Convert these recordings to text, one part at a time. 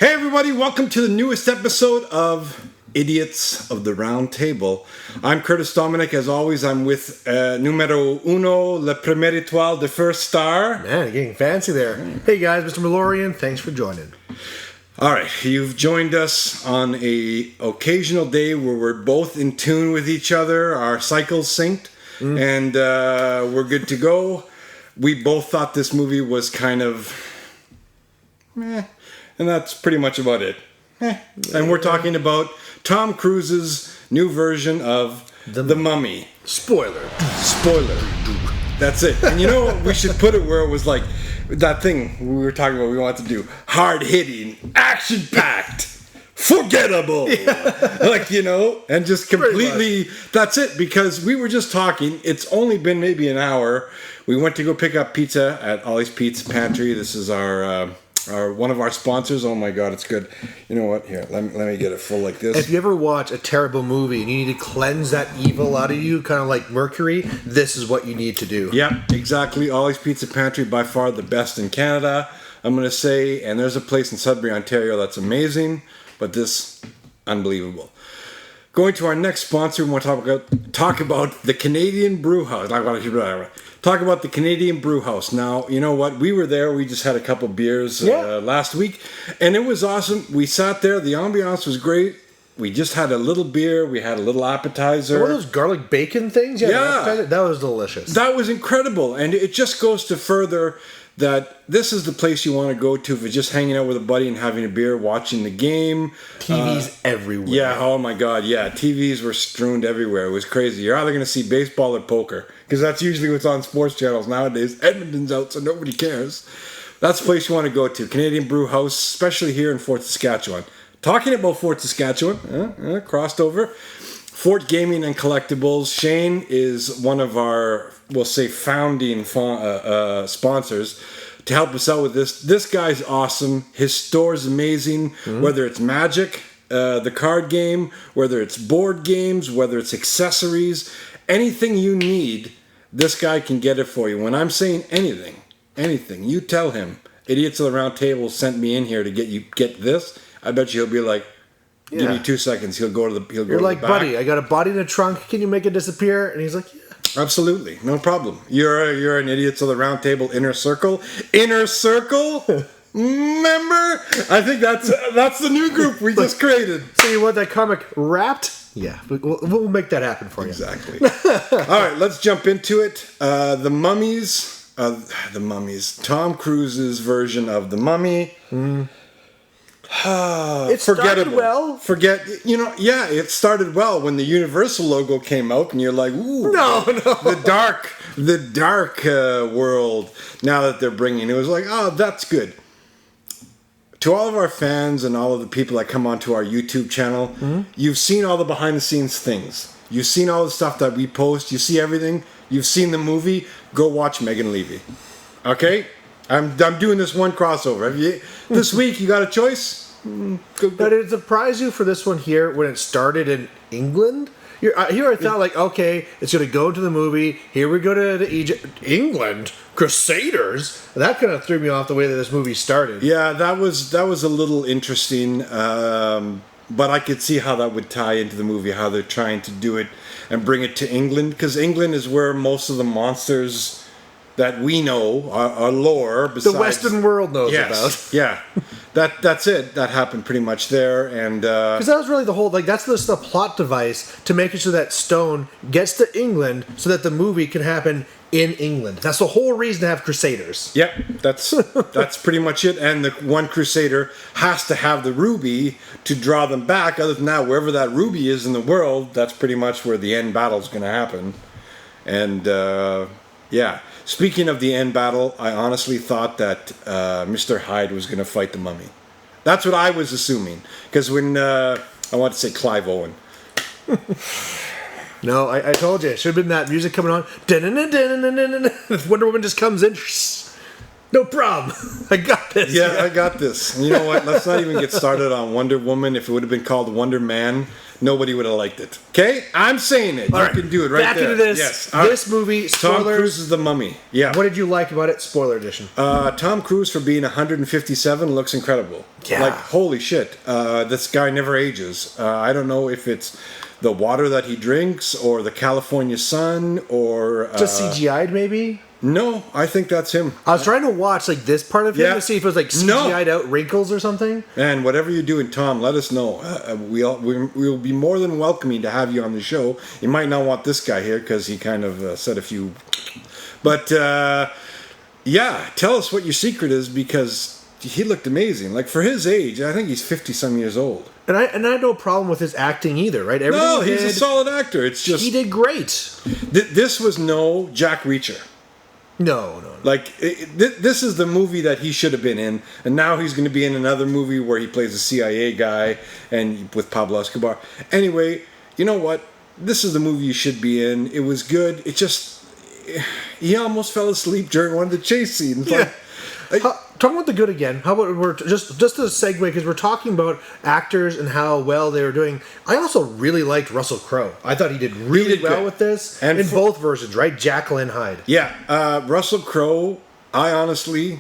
Hey everybody, welcome to the newest episode of Idiots of the Round Table. I'm Curtis Dominic. As always, I'm with numero uno, le premier étoile, the first star. Man, you're getting fancy there. Hey guys, Mr. Malorian, thanks for joining. All right, you've joined us on a occasional day where we're both in tune with each other, our cycles synced, and we're good to go. We both thought this movie was kind of meh, and that's pretty much about it. And we're talking about Tom Cruise's new version of The Mummy. Spoiler. That's it. And you know what? We should put it where it was like that thing we were talking about we wanted to do. Hard-hitting, action-packed, forgettable. Yeah. Like, you know, and just completely, that's it. Because we were just talking. It's only been maybe an hour. We went to go pick up pizza at Ollie's Pizza Pantry. This is our one of our sponsors. Oh my God, it's good. You know what? Here, let me get it full like this. If you ever watch a terrible movie and you need to cleanse that evil out of you, kind of like Mercury, this is what you need to do. Yeah, exactly. Ollie's Pizza Pantry, by far the best in Canada, I'm going to say. And there's a place in Sudbury, Ontario that's amazing, but this, unbelievable. Going to our next sponsor, we want to talk about the Canadian Brew House. Talk about the Canadian Brew House. Now, you know what? We were there. We just had a couple beers last week, and it was awesome. We sat there. The ambiance was great. We just had a little beer. We had a little appetizer. What were those garlic bacon things? Yeah. That was delicious. That was incredible, and it just goes to further that this is the place you want to go to for just hanging out with a buddy and having a beer, watching the game. TVs everywhere. Yeah, oh my God, yeah. TVs were strewn everywhere. It was crazy. You're either going to see baseball or poker, because that's usually what's on sports channels nowadays. Edmonton's out, so nobody cares. That's the place you want to go to. Canadian Brew House, especially here in Fort Saskatchewan. Talking about Fort Saskatchewan, crossed over. Fort Gaming and Collectibles. Shane is one of our, we'll say, founding sponsors to help us out with this. This guy's awesome. His store's amazing. Whether it's Magic, the card game, whether it's board games, whether it's accessories, anything you need, this guy can get it for you. When I'm saying anything, you tell him, Idiots of the Round Table sent me in here to get this. I bet you he'll be like, give me 2 seconds. He'll go to the. You're like, buddy, I got a body in the trunk. Can you make it disappear? And he's like, yeah. Absolutely, no problem. You're an Idiots of the Round Table inner circle. Inner circle. Remember? I think that's the new group we just created. So you want that comic wrapped? Yeah, we'll make that happen for you. Exactly. All right, let's jump into it. The Mummies. Tom Cruise's version of The Mummy. It started well. It started well when the Universal logo came out, and you're like, ooh, no, the dark world. Now that they're bringing, it was like, oh, that's good. To all of our fans and all of the people that come onto our YouTube channel, you've seen all the behind the scenes things. You've seen all the stuff that we post. You see everything. You've seen the movie. Go watch Megan Levy. Okay. I'm doing this one crossover. This week you got a choice? Go. But did it surprise you for this one here when it started in England? Here I thought like, okay, it's going to go to the movie. Here we go to Egypt, England, Crusaders. That kind of threw me off the way that this movie started. Yeah, that was a little interesting, but I could see how that would tie into the movie. How they're trying to do it and bring it to England, because England is where most of the monsters that we know are lore. Besides, the Western world knows about. Yeah, that's it. That happened pretty much there, and because that was really the whole that's the plot device to make it so that Stone gets to England so that the movie can happen in England. That's the whole reason to have Crusaders. Yeah, that's pretty much it. And the one Crusader has to have the ruby to draw them back. Other than that, wherever that ruby is in the world, that's pretty much where the end battle is going to happen. And yeah. Speaking of the end battle, I honestly thought that Mr. Hyde was going to fight the Mummy. That's what I was assuming. Because when, I want to say Clive Owen. No, I told you. It should have been that music coming on. Wonder Woman just comes in. No problem. I got this. Yeah, I got this. You know what? Let's not even get started on Wonder Woman. If it would have been called Wonder Man, nobody would have liked it. Okay? I'm saying it. All you right. can do it right Back there. into this. Yes. This movie, Tom spoilers. Cruise is the Mummy. Yeah. What did you like about it? Spoiler edition. Tom Cruise, for being 157, looks incredible. Yeah. Like, holy shit. This guy never ages. I don't know if it's the water that he drinks or the California sun or... Just CGI'd, maybe? No, I think that's him. I was trying to watch like this part of him Yeah. to see if it was like CGI'd out wrinkles or something. And whatever you're doing, Tom, let us know. We'll be more than welcoming to have you on the show. You might not want this guy here because he kind of said a few... But, yeah, tell us what your secret is because he looked amazing. Like, for his age, I think he's 50-some years old. And I had no problem with his acting either, right? Everything No, he he's did, a solid actor. It's just... he did great. This was no Jack Reacher. No. Like, this is the movie that he should have been in, and now he's going to be in another movie where he plays a CIA guy and with Pablo Escobar. Anyway, you know what? This is the movie you should be in. It was good. It just... He almost fell asleep during one of the chase scenes. Yeah. Like, Talking about the good again, how about we're just a segue because we're talking about actors and how well they were doing. I also really liked Russell Crowe. I thought he did really well good. with this And in both versions, right? Jekyll and Hyde. yeah, Russell Crowe, I honestly,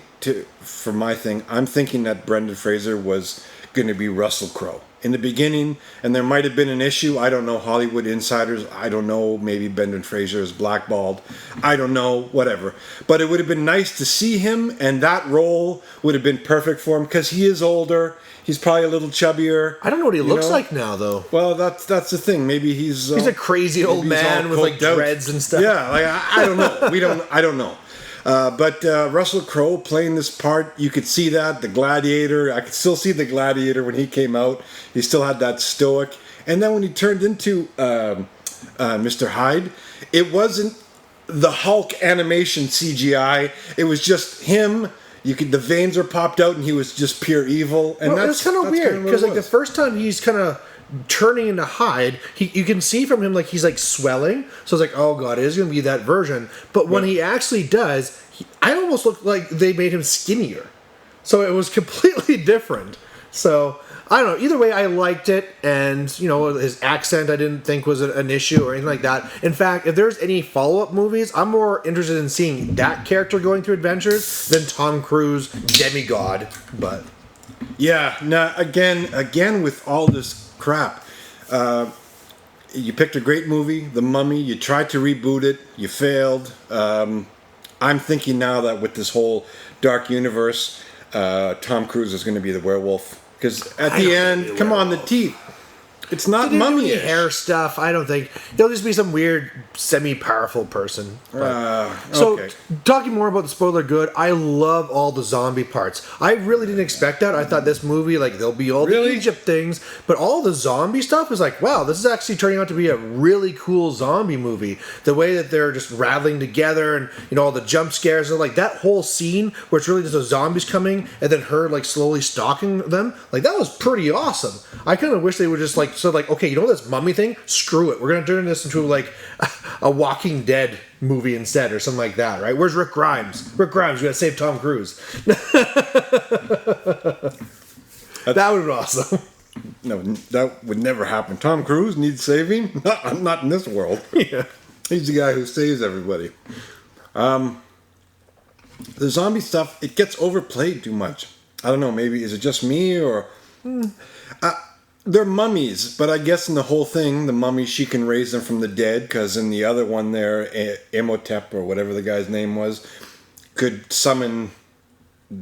for my thing, I'm thinking that Brendan Fraser was going to be Russell Crowe in the beginning, and there might have been an issue. I don't know, Hollywood insiders. I don't know, maybe Brendan Fraser is blackballed. I don't know, whatever. But it would have been nice to see him, and that role would have been perfect for him because he is older. He's probably a little chubbier. I don't know what he looks like now, though. Well, that's the thing. Maybe he's a crazy old man with like dreads and stuff. Yeah, like I don't know. I don't know. But Russell Crowe playing this part, you could see that, the Gladiator. I could still see the Gladiator when he came out. He still had that stoic. And then when he turned into Mr. Hyde, it wasn't the Hulk animation CGI. It was just him. The veins are popped out, and he was just pure evil. And well, it's kind of weird because like the first time he's kind of turning into Hyde, you can see from him like he's like swelling. So it's like, oh god, it is going to be that version. But when he actually does, I almost look like they made him skinnier. So it was completely different. So I don't know. Either way, I liked it, and his accent I didn't think was an issue or anything like that. In fact, if there's any follow-up movies, I'm more interested in seeing that character going through adventures than Tom Cruise demigod. But yeah, now again with all this crap, you picked a great movie, The Mummy. You tried to reboot it, you failed. I'm thinking now that with this whole dark universe, Tom Cruise is going to be the werewolf. Because at the end, come on, the teeth. It's not mummy-ish. Hair stuff. I don't think there'll just be some weird semi-powerful person. Okay. So talking more about the spoiler good, I love all the zombie parts. I really didn't expect that. I thought this movie there'll be all the Egypt things, but all the zombie stuff was like, wow, this is actually turning out to be a really cool zombie movie. The way that they're just rattling together and all the jump scares and like that whole scene where it's really just the zombies coming and then her slowly stalking them. Like that was pretty awesome. I kind of wish they would just okay, this mummy thing? Screw it. We're going to turn this into a Walking Dead movie instead or something like that, right? Where's Rick Grimes? Rick Grimes, we got to save Tom Cruise. That would have been awesome. No, that would never happen. Tom Cruise needs saving? Not in this world. Yeah. He's the guy who saves everybody. The zombie stuff, it gets overplayed too much. I don't know, maybe is it just me or... They're mummies, but I guess in the whole thing, the mummy, she can raise them from the dead, because in the other one there, Imhotep, or whatever the guy's name was, could summon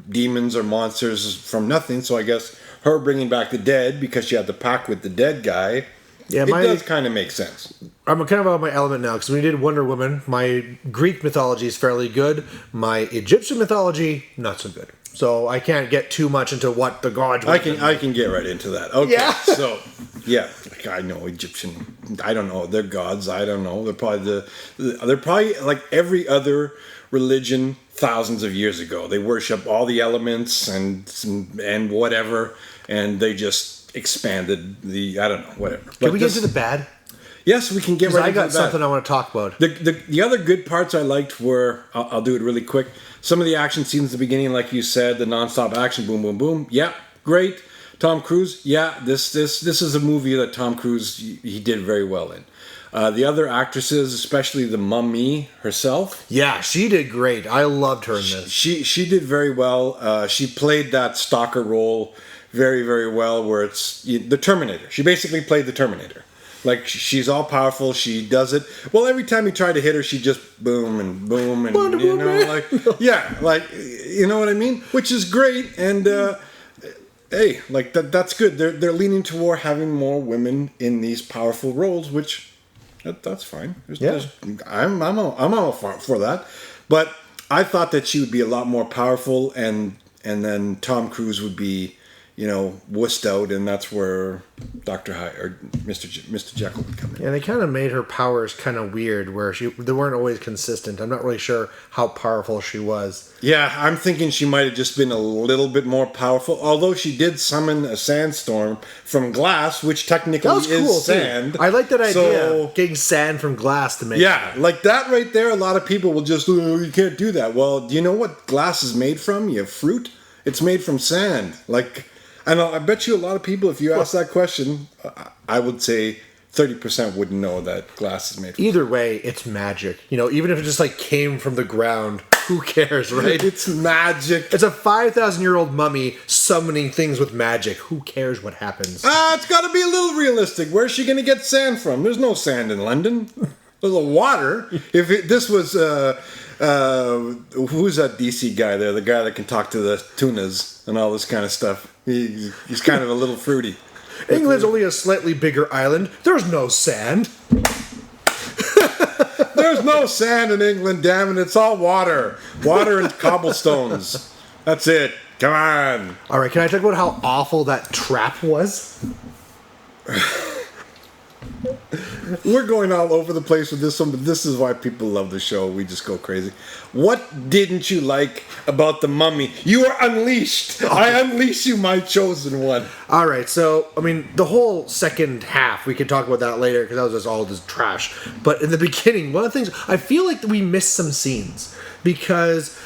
demons or monsters from nothing, so I guess her bringing back the dead, because she had the pact with the dead guy, it does kind of make sense. I'm kind of out of my element now, because when we did Wonder Woman, my Greek mythology is fairly good, my Egyptian mythology, not so good. So I can't get too much into what the gods. I can get right into that. Okay. Yeah. So, yeah, I know Egyptian. I don't know. They're gods. I don't know. They're probably like every other religion thousands of years ago. They worship all the elements and whatever, and they just expanded I don't know, whatever. Can we get to the bad? Yes, we can get right I into got that. something I want to talk about. The other good parts I liked were, I'll do it really quick. Some of the action scenes at the beginning, like you said, the nonstop action, boom, boom, boom. Yeah, great. Tom Cruise, yeah, this is a movie that Tom Cruise, he did very well in. The other actresses, especially the mummy herself. Yeah, she did great. I loved her in this. She did very well. She played that stalker role very, very well, where it's the Terminator. She basically played the Terminator. Like, she's all powerful. She does it. Well, every time he tried to hit her, she just boom and boom and, Wonder you know, Woman. like, yeah, like, you know what I mean? Which is great. And, hey, like, that's good. They're leaning toward having more women in these powerful roles, which, that's fine. I'm all for that. But I thought that she would be a lot more powerful, and then Tom Cruise would be, you know, wussed out, and that's where Dr. Hyde or Mr. Jekyll would come in. Yeah, they kind of made her powers kind of weird, where they weren't always consistent. I'm not really sure how powerful she was. Yeah, I'm thinking she might have just been a little bit more powerful, although she did summon a sandstorm from glass, which technically That was is cool, sand. too. I like that idea, So, getting sand from glass to make yeah, like that right there, a lot of people will just, oh, you can't do that. Well, do you know what glass is made from? You have fruit. It's made from sand. Like, I bet you a lot of people, if you ask that question, I would say 30% wouldn't know that glass is made from. Either way, it's magic. You know, even if it just like came from the ground, who cares, right? It's magic. It's a 5,000-year-old mummy summoning things with magic. Who cares what happens? It's got to be a little realistic. Where's she going to get sand from? There's no sand in London. There's a water. This was, who's that DC guy there? The guy that can talk to the tunas and all this kind of stuff. He's kind of a little fruity. England's only a slightly bigger island. There's no sand. There's no sand in England, damn it. It's all water. Water and cobblestones. That's it. Come on. All right, can I talk about how awful that trap was? We're going all over the place with this one, but this is why people love the show. We just go crazy. What didn't you like about the mummy? You are unleashed. I unleash you, my chosen one. All right, so, I mean, the whole second half, we can talk about that later because that was just all just trash. But in the beginning, one of the things, I feel like we missed some scenes because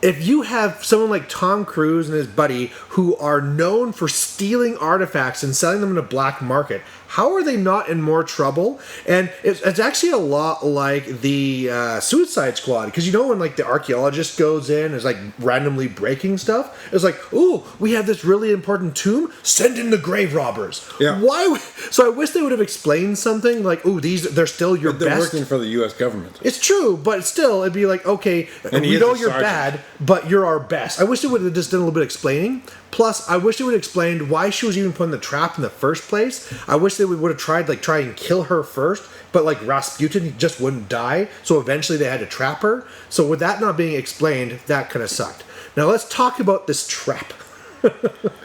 if you have someone like Tom Cruise and his buddy who are known for stealing artifacts and selling them in a black market, how are they not in more trouble? And it's actually a lot like the Suicide Squad, because you know when like the archaeologist goes in and is like randomly breaking stuff, it's like, ooh, we have this really important tomb, send in the grave robbers. Yeah. Why? So I wish they would have explained something like, ooh, they're still your They're best. working for the U.S. government. It's true, but still, it'd be like, okay, And we he is know a you're sergeant. bad, but you're our best. I wish they would have just done a little bit of explaining. Plus, I wish they would have explained why she was even put in the trap in the first place. I wish they would have tried, like, try and kill her first, but, like, Rasputin just wouldn't die, so eventually they had to trap her. So with that not being explained, that kind of sucked. Now, let's talk about this trap.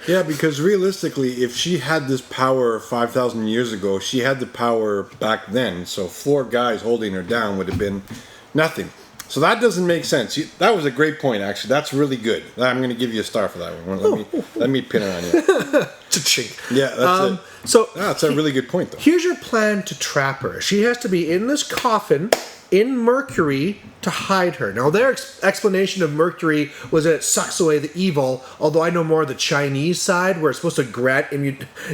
Yeah, because realistically, if she had this power 5,000 years ago, she had the power back then. So 4 guys holding her down would have been nothing. So that doesn't make sense. That was a great point, actually. That's really good. I'm going to give you a star for that one. Let me pin it on you. Cha-ching. Yeah, that's it. So That's a really good point, though. here's your plan to trap her. She has to be in this coffin in mercury to hide her. Now, their explanation of mercury was that it sucks away the evil, although I know more of the Chinese side where it's supposed to grant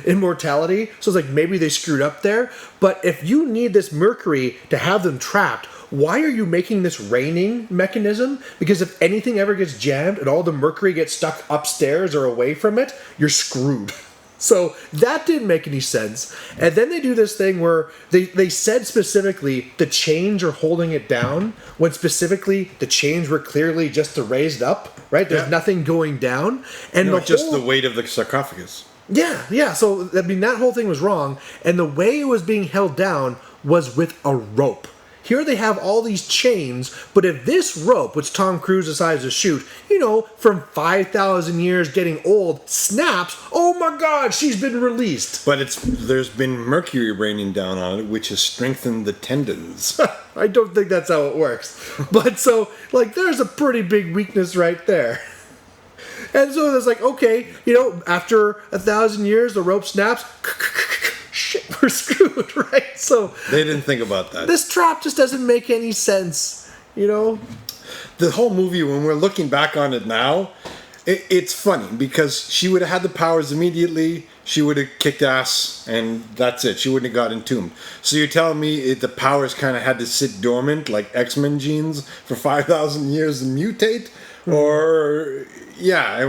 immortality. So it's like maybe they screwed up there. But if you need this mercury to have them trapped, why are you making this raining mechanism? Because if anything ever gets jammed and all the mercury gets stuck upstairs or away from it, you're screwed. So that didn't make any sense. And then they do this thing where they said specifically the chains are holding it down, when specifically the chains were clearly just to raise it up, right? There's nothing going down. And Just the weight of the sarcophagus. Yeah. So, I mean, that whole thing was wrong. And the way it was being held down was with a rope. Here they have all these chains, but if this rope, which Tom Cruise decides to shoot, from 5,000 years getting old, snaps, oh my God, she's been released. But there's been mercury raining down on it, which has strengthened the tendons. I don't think that's how it works. But so, there's a pretty big weakness right there. And so it's like, okay, after 1,000 years, the rope snaps. Shit, we're screwed. harpooned, right? So They didn't think about that. this trap just doesn't make any sense, you know? The whole movie, when we're looking back on it now, it's funny because she would have had the powers immediately. She would have kicked ass, and that's it. She wouldn't have got entombed. So you're telling me the powers kind of had to sit dormant, like X-Men genes, for 5,000 years and mutate? Or, yeah,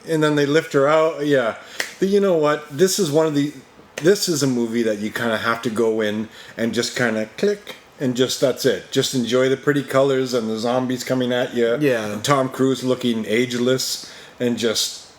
and then they lift her out. Yeah. But you know what? This is a movie that you kind of have to go in and just kind of click. And just, that's it. Just enjoy the pretty colors and the zombies coming at you. Yeah. And Tom Cruise looking ageless and just...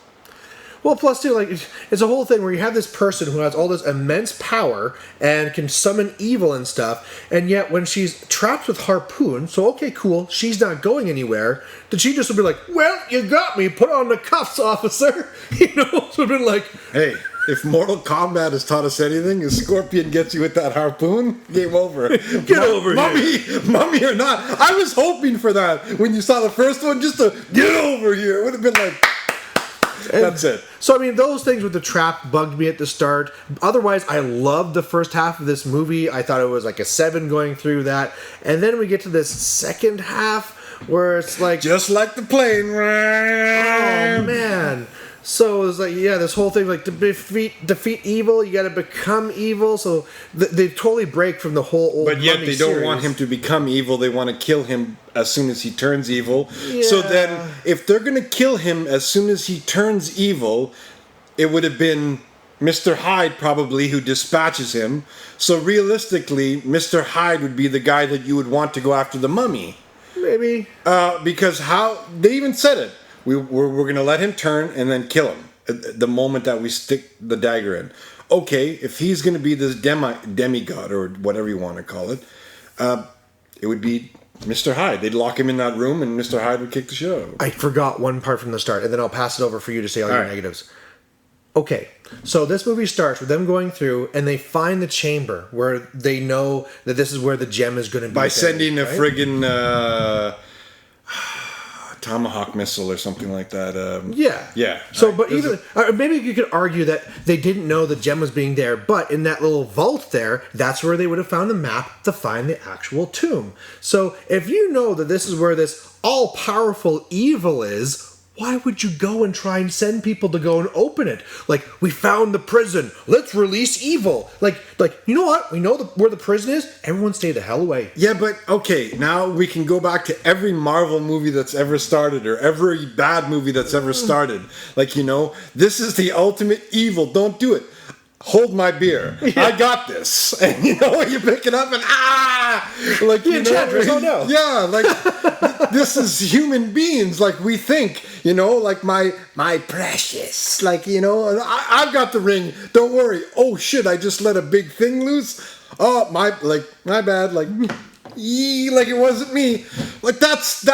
Well, plus, too, like, it's a whole thing where you have this person who has all this immense power and can summon evil and stuff, and yet when she's trapped with Harpoon, so, okay, cool, she's not going anywhere, did she just be like, well, you got me, put on the cuffs, officer? You know, so been like... Hey, if Mortal Kombat has taught us anything, is Scorpion gets you with that harpoon, game over. Get over here. Mummy or not. I was hoping for that when you saw the first one, just to get over here. It would have been like... That's it. So, I mean, those things with the trap bugged me at the start. Otherwise, I loved the first half of this movie. I thought it was like a 7 going through that. And then we get to this second half where it's like... Just like the plane. Oh, man. So it's like, yeah, this whole thing, like, to defeat evil, you got to become evil. So they totally break from the whole old. But yet Mummy they don't series. want him to become evil. They want to kill him as soon as he turns evil. Yeah. So then, if they're going to kill him as soon as he turns evil, it would have been Mr. Hyde probably who dispatches him. So realistically, Mr. Hyde would be the guy that you would want to go after the mummy. Maybe. Because how they even said it. We're going to let him turn and then kill him at the moment that we stick the dagger in. Okay, if he's going to be this demigod or whatever you want to call it, it would be Mr. Hyde. They'd lock him in that room and Mr. Hyde would kick the shit out of him. I forgot one part from the start, and then I'll pass it over for you to say all your negatives. Okay, so this movie starts with them going through, and they find the chamber where they know that this is where the gem is going to be. By buried, sending a right? friggin' Tomahawk missile or something like that. Yeah. So, but even maybe you could argue that they didn't know the gem was being there, but in that little vault there, that's where they would have found the map to find the actual tomb. So, if you know that this is where this all-powerful evil is, why would you go and try and send people to go and open it? Like, we found the prison. Let's release evil. Like you know what? We know where the prison is. Everyone stay the hell away. Yeah, but okay, now we can go back to every Marvel movie that's ever started or every bad movie that's ever started. Like, you know, this is the ultimate evil. Don't do it. Hold my beer. Yeah. I got this. And, you know, you pick it up and, like, you know. Oh, no. Yeah, like, this is human beings. Like, we think, you know, like, my precious. Like, you know, I've got the ring. Don't worry. Oh, shit, I just let a big thing loose. Oh, my bad. Like it wasn't me. Like, that's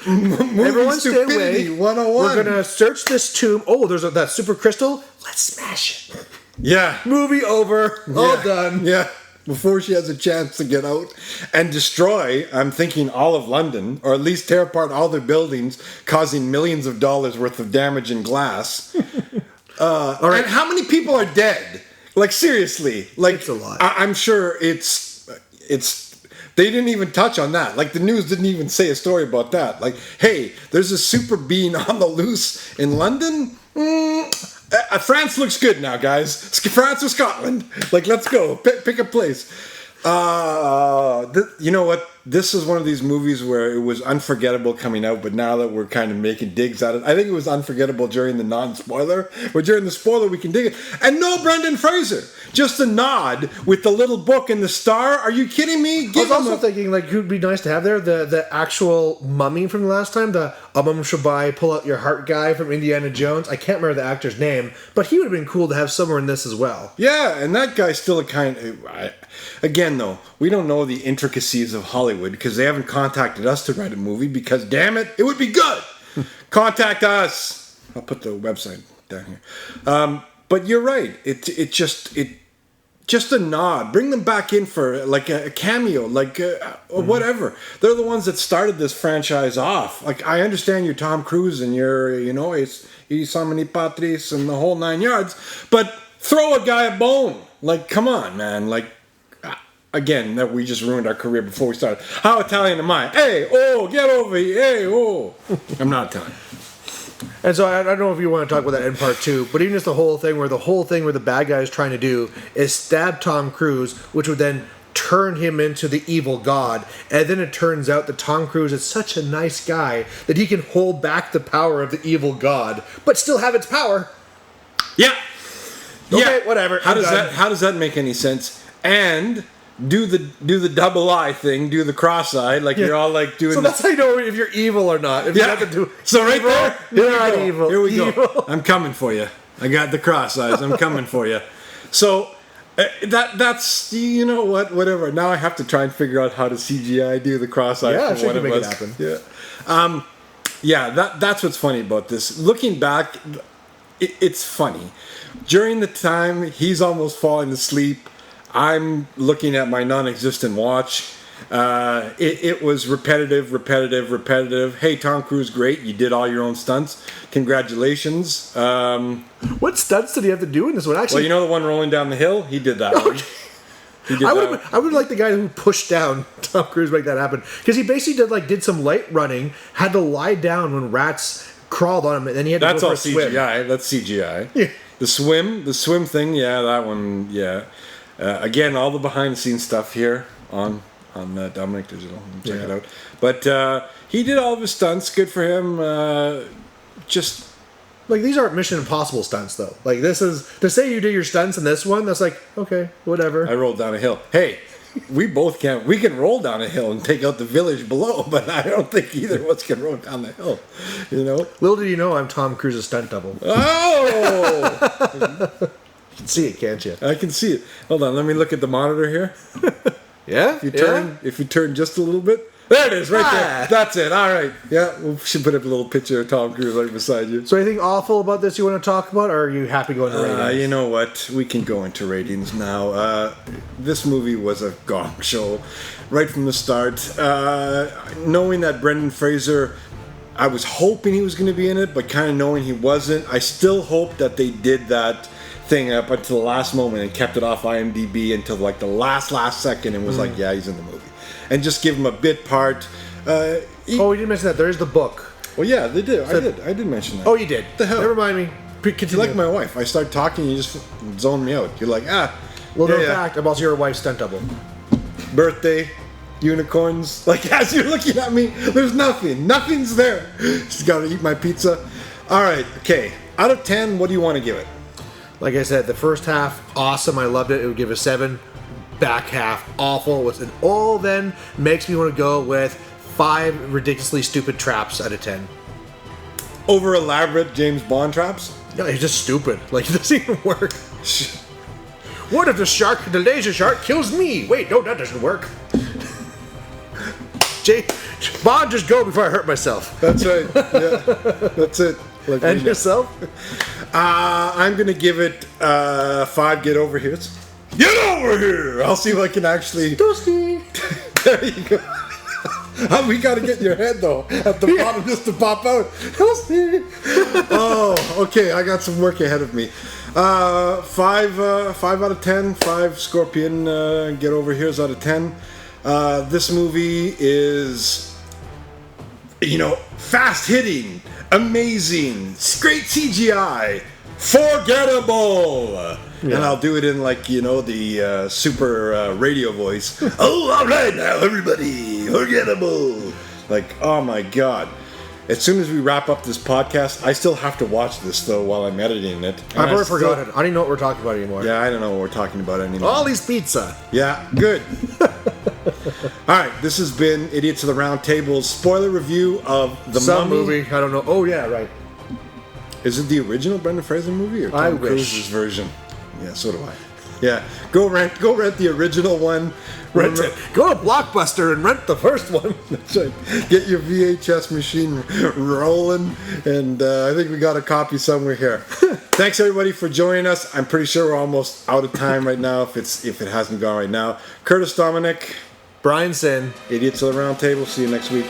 Everyone stay away. 101. We're gonna search this tomb. Oh, there's that super crystal. Let's smash it. Yeah. Movie over. All done. Yeah. Before she has a chance to get out and destroy, I'm thinking, all of London, or at least tear apart all the buildings, causing millions of dollars worth of damage in glass. All right. And how many people are dead? Like, seriously. Like, it's a lot. I'm sure it's they didn't even touch on that. Like, the news didn't even say a story about that. Like, hey, there's a super being on the loose in London. France looks good now, guys. France or Scotland. Like, let's go. Pick a place. You know what? This is one of these movies where it was unforgettable coming out, but now that we're kind of making digs at it, I think it was unforgettable during the non-spoiler, but during the spoiler we can dig it. And no Brendan Fraser, just a nod with the little book and the star. Are you kidding me? I was also thinking, like, who'd be nice to have there? The actual mummy from the last time, the Shabai, pull out your heart guy from Indiana Jones. I can't remember the actor's name, but he would have been cool to have somewhere in this as well. Yeah, and that guy's still a kind of... Again, though, we don't know the intricacies of Hollywood because they haven't contacted us to write a movie because, damn it, it would be good. Contact us. I'll put the website down here. But you're right. It just a nod. Bring them back in for like a cameo, like whatever. They're the ones that started this franchise off. Like, I understand you're Tom Cruise and you're, you know, he's so many patris and the whole 9 yards, but throw a guy a bone. Like, come on, man. Like, again, that we just ruined our career before we started. How Italian am I? Hey, oh, get over here. Hey, oh. I'm not Italian. And so I don't know if you want to talk about that in part 2, but even just the whole thing where the bad guy is trying to do is stab Tom Cruise, which would then turn him into the evil god. And then it turns out that Tom Cruise is such a nice guy that he can hold back the power of the evil god, but still have its power. Yeah. Okay, whatever. How does that make any sense? And do the double eye thing, do the cross-eye, like you're all like doing. So that's how you know if you're evil or not. If you have to do so right evil, there, you're not evil. Here we go. I'm coming for you. I got the cross-eyes. I'm coming for you. So that's you know what, whatever. Now I have to try and figure out how to CGI do the cross-eye. Yeah, for one of make us. it happen. Yeah. That's what's funny about this. Looking back, it's funny. During the time he's almost falling asleep, I'm looking at my non-existent watch. It was repetitive. Hey, Tom Cruise, great. You did all your own stunts. Congratulations. What stunts did he have to do in this one? Actually, Well, you know the one rolling down the hill? He did that one. He did I would like the guy who pushed down Tom Cruise to make that happen, because he basically did some light running, had to lie down when rats crawled on him, and then he had to That's go all for a swim. CGI. That's CGI. Yeah. The swim thing, yeah, that one, yeah. Again, all the behind-the-scenes stuff here on Dominique Digital. Check it out. But he did all of his stunts. Good for him. Just Like, these aren't Mission Impossible stunts, though. Like, this is to say you did your stunts in this one. That's like, okay, whatever. I rolled down a hill. Hey, we both can. We can roll down a hill and take out the village below, but I don't think either of us can roll down the hill. You know. Little do you know, I'm Tom Cruise's stunt double. Oh. You can see it, can't you? I can see it. Hold on, let me look at the monitor here. Yeah. If you turn just a little bit. There it is, right there. That's it. All right. Yeah, we should put up a little picture of Tom Cruise right beside you. So anything awful about this you want to talk about, or are you happy going to ratings? You know what? We can go into ratings now. This movie was a gong show right from the start. Knowing that Brendan Fraser, I was hoping he was going to be in it, but kind of knowing he wasn't, I still hope that they did that thing up until the last moment and kept it off IMDb until like the last second and was like, yeah, he's in the movie. And just give him a bit part. We didn't mention that. There is the book. Well, yeah, they did. I did mention that. Oh, you did? The hell? Never mind me. You're like my wife. I start talking, you just zone me out. You're like, Well, in fact, I'm also your wife's stunt double. Birthday, unicorns. Like, as you're looking at me, there's nothing. Nothing's there. Just gotta eat my pizza. All right, okay. Out of 10, what do you want to give it? Like I said, the first half, awesome. I loved it. It would give a 7. Back half, awful. Was an all then makes me want to go with 5 ridiculously stupid traps out of 10. Over elaborate James Bond traps? No, it's just stupid. Like, it doesn't even work. What if the laser shark kills me? Wait, no, that doesn't work. Bond, just go before I hurt myself. That's right. Yeah, that's it. Like, and yourself? I'm gonna give it 5 get over here. Get over here! I'll see if I can actually. Toasty. There you go. We gotta get in your head though at the bottom just to pop out. Toasty. Oh, okay. I got some work ahead of me. 5 out of 10. 5 Scorpion get over here's out of 10. This movie is, fast hitting, amazing, great CGI, forgettable. Yeah. And I'll do it in the super radio voice. Oh, all right now, everybody, forgettable. Like, oh my God. As soon as we wrap up this podcast, I still have to watch this though while I'm editing it. I've already forgotten. I don't even know what we're talking about anymore. Yeah, I don't know what we're talking about anymore. Ollie's Pizza. Yeah, good. All right, this has been Idiots of the Round Table's spoiler review of the Some Mummy. movie. I don't know. Oh yeah, right. Is it the original Brendan Fraser movie or I Tom wish. Cruise's version? Yeah, so do I. Yeah, go rent the original one. Rent it. Go to Blockbuster and rent the first one. That's right. Get your VHS machine rolling, and I think we got a copy somewhere here. Thanks everybody for joining us. I'm pretty sure we're almost out of time right now. If it hasn't gone right now, Curtis, Dominic, Brian Sin. Idiots of the Round Table. See you next week.